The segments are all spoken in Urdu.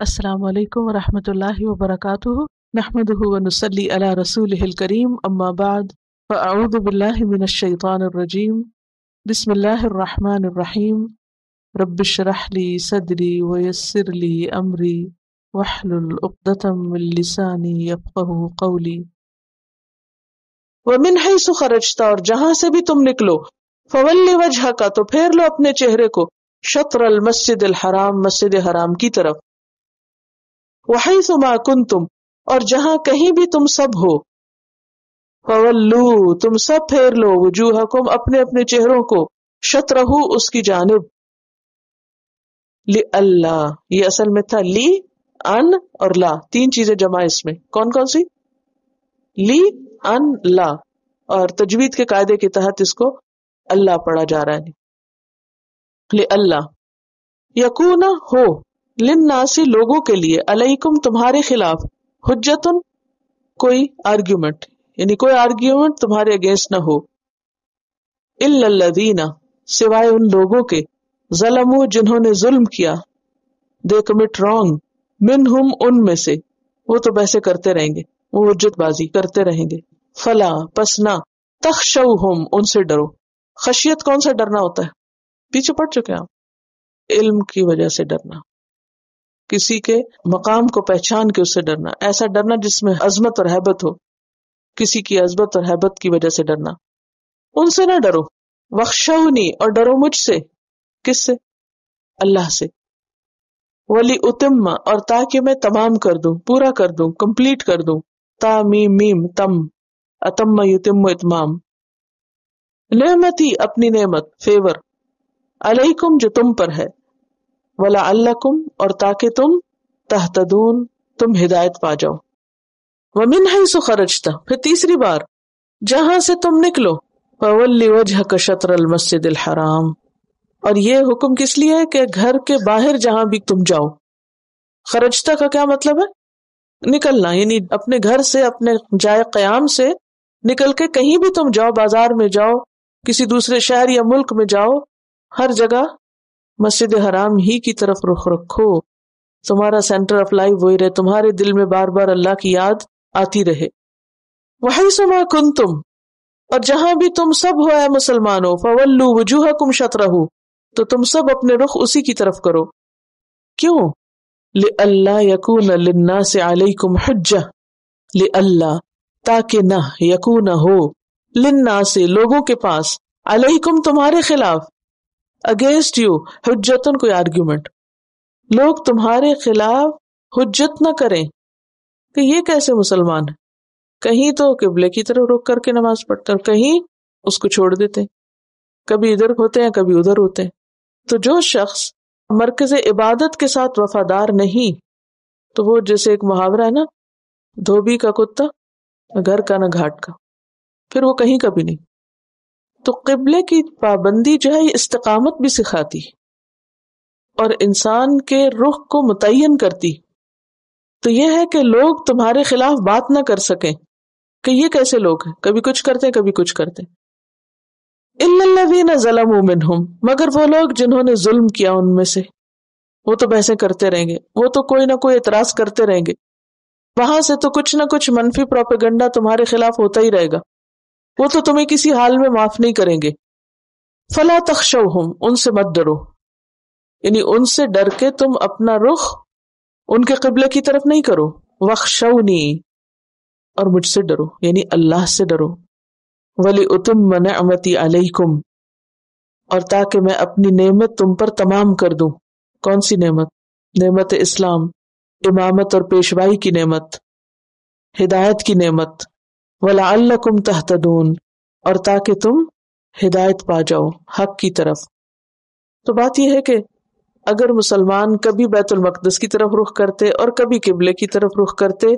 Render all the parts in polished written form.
السلام علیکم ورحمۃ اللہ وبرکاتہ، نحمدہ ونصلی علی رسولہ الکریم، اما بعد فاعوذ باللہ من الشیطان الرجیم، بسم اللہ الرحمن الرحیم، رب اشرح لی صدری ویسر لی امری واحلل عقدۃ من لسانی یفقہوا قولی۔ ومن حیث خرجت، اور جہاں سے بھی تم نکلو، فولی وجہک، تو پھیر لو اپنے چہرے کو، شطر المسجد الحرام، مسجد حرام کی طرف، وحیث ما کنتم، اور جہاں کہیں بھی تم سب ہو، فولو، تم سب پھیر لو، وجوہکم، اپنے اپنے چہروں کو، شطرہ، اس کی جانب، لئلا، یہ اصل میں تھا لی، ان اور لا، تین چیزیں جمع اس میں، کون کون سی؟ لی، ان، لا، اور تجوید کے قاعدے کے تحت اس کو اللہ پڑھا جا رہا ہے، لئلا یکون، ہو، للناس، لوگوں کے لیے، علیکم، تمہارے خلاف، حجتن، کوئی آرگیومنٹ، یعنی کوئی آرگیومنٹ تمہارے اگینسٹ نہ ہو، الا الذین، سوائے ان لوگوں کے، ظلموا، جنہوں نے ظلم کیا، دے کمٹ رانگ، منہم، ان میں سے، وہ تو بحثیں کرتے رہیں گے، وہ حجت بازی کرتے رہیں گے، فلا، پس نہ، تخشوہم، ان سے ڈرو۔ خشیت کون سا ڈرنا ہوتا ہے؟ پیچھے پڑ چکے ہیں آپ، علم کی وجہ سے ڈرنا، کسی کے مقام کو پہچان کے اس سے ڈرنا، ایسا ڈرنا جس میں عظمت اور ہیبت ہو، کسی کی عظمت اور ہیبت کی وجہ سے ڈرنا، ان سے نہ ڈرو، وخشونی، اور ڈرو مجھ سے، کس سے؟ اللہ سے، ولی اتم، اور تاکہ میں تمام کر دوں، پورا کر دوں، کمپلیٹ کر دوں، تا میم میم تم، اتم یتم اتمام، نعمتی، اپنی نعمت، فیور، علیکم، جو تم پر ہے، وَلَعَلَّكُمْ، اور تاکہ تم، تہتدون، تم ہدایت پا جاؤ۔ وَمِنْ حَيْثُ خَرَجْتَ، پھر تیسری بار، جہاں سے تم نکلو، فَوَلِّ وَجْهَكَ شَطْرَ الْمَسْجِدِ الْحَرَامِ، اور یہ حکم کس لیے ہے کہ گھر کے باہر جہاں بھی تم جاؤ، خرجتا کا کیا مطلب ہے؟ نکلنا، یعنی اپنے گھر سے، اپنے جائے قیام سے نکل کے کہیں بھی تم جاؤ، بازار میں جاؤ، کسی دوسرے شہر یا ملک میں جاؤ، ہر جگہ مسجد حرام ہی کی طرف رخ رکھو، تمہارا سینٹر آف لائف وہی رہے، تمہارے دل میں بار بار اللہ کی یاد آتی رہے۔ وحیث ما کنتم، اور جہاں بھی تم سب ہو اے مسلمانوں، فولوا وجوہکم شطرہ، تو تم سب اپنے رخ اسی کی طرف کرو، کیوں؟ لئلا یکون للناس علیکم حجہ، لئلا، تاکہ نہ، یکون، ہو، للناس، لوگوں کے پاس، علیکم، تمہارے خلاف، اگینسٹ یو، حجتن، کوئی آرگیومنٹ، لوگ تمہارے خلاف حجت نہ کریں کہ یہ کیسے مسلمان ہے، کہیں تو قبلے کی طرف رخ کر کے نماز پڑھتے ہیں اور کہیں اس کو چھوڑ دیتے ہیں، کبھی ادھر ہوتے ہیں کبھی ادھر ہوتے ہیں۔ تو جو شخص مرکز عبادت کے ساتھ وفادار نہیں، تو وہ جیسے ایک محاورہ ہے نا، دھوبی کا کتا، نہ گھر کا نہ گھاٹ کا، پھر وہ کہیں کا بھی نہیں۔ تو قبلے کی پابندی جو ہے یہ استقامت بھی سکھاتی اور انسان کے رخ کو متعین کرتی۔ تو یہ ہے کہ لوگ تمہارے خلاف بات نہ کر سکیں کہ یہ کیسے لوگ ہیں، کبھی کچھ کرتے کبھی کچھ کرتے۔ الا الذین ظلموا منہم، مگر وہ لوگ جنہوں نے ظلم کیا ان میں سے، وہ تو بحثیں کرتے رہیں گے، وہ تو کوئی نہ کوئی اعتراض کرتے رہیں گے، وہاں سے تو کچھ نہ کچھ منفی پروپیگنڈا تمہارے خلاف ہوتا ہی رہے گا، وہ تو تمہیں کسی حال میں معاف نہیں کریں گے۔ فلا تخشوہم، ان سے مت ڈرو، یعنی ان سے ڈر کے تم اپنا رخ ان کے قبلے کی طرف نہیں کرو، وخشونی، اور مجھ سے ڈرو، یعنی اللہ سے ڈرو، ولی اتم نعمتی علیکم، اور تاکہ میں اپنی نعمت تم پر تمام کر دوں۔ کون سی نعمت؟ نعمت اسلام، امامت اور پیشوائی کی نعمت، ہدایت کی نعمت، وَلَعَلَّكُمْ تَهْتَدُونَ، اور تاکہ تم ہدایت پا جاؤ حق کی طرف۔ تو بات یہ ہے کہ اگر مسلمان کبھی بیت المقدس کی طرف رخ کرتے اور کبھی قبلے کی طرف رخ کرتے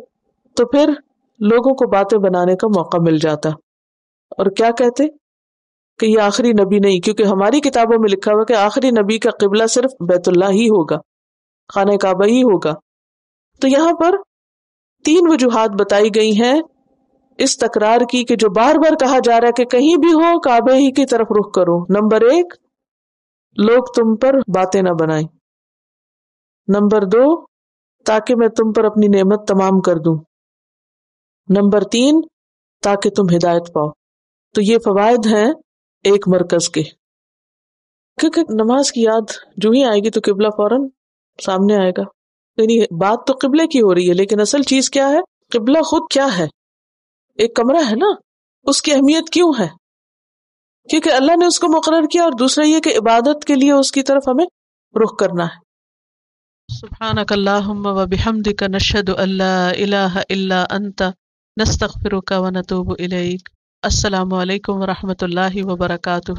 تو پھر لوگوں کو باتیں بنانے کا موقع مل جاتا، اور کیا کہتے کہ یہ آخری نبی نہیں، کیونکہ ہماری کتابوں میں لکھا ہوا کہ آخری نبی کا قبلہ صرف بیت اللہ ہی ہوگا، خانہ کعبہ ہی ہوگا۔ تو یہاں پر تین وجوہات بتائی گئی ہیں اس تکرار کی کہ جو بار بار کہا جا رہا ہے کہ کہیں بھی ہو کعبے ہی کی طرف رخ کرو۔ نمبر 1، لوگ تم پر باتیں نہ بنائیں۔ نمبر 2، تاکہ میں تم پر اپنی نعمت تمام کر دوں. نمبر 3 تاکہ تم ہدایت پاؤ. تو یہ فوائد ہیں ایک مرکز کے. کیونکہ نماز کی یاد جو ہی آئے گی تو قبلہ فوراً سامنے آئے گا. یعنی بات تو قبلے کی ہو رہی ہے، لیکن اصل چیز کیا ہے؟ قبلہ خود کیا ہے؟ ایک کمرہ ہے نا، اس کی اہمیت کیوں ہے؟ کیونکہ اللہ نے اس کو مقرر کیا، اور دوسرا یہ کہ عبادت کے لیے اس کی طرف ہمیں رخ کرنا ہے. سبحانک اللہم و بحمدک نشہد ان لا الہ الا انت نستغفرک و نتوب الیک. السلام علیکم و رحمۃ اللہ وبرکاتہ.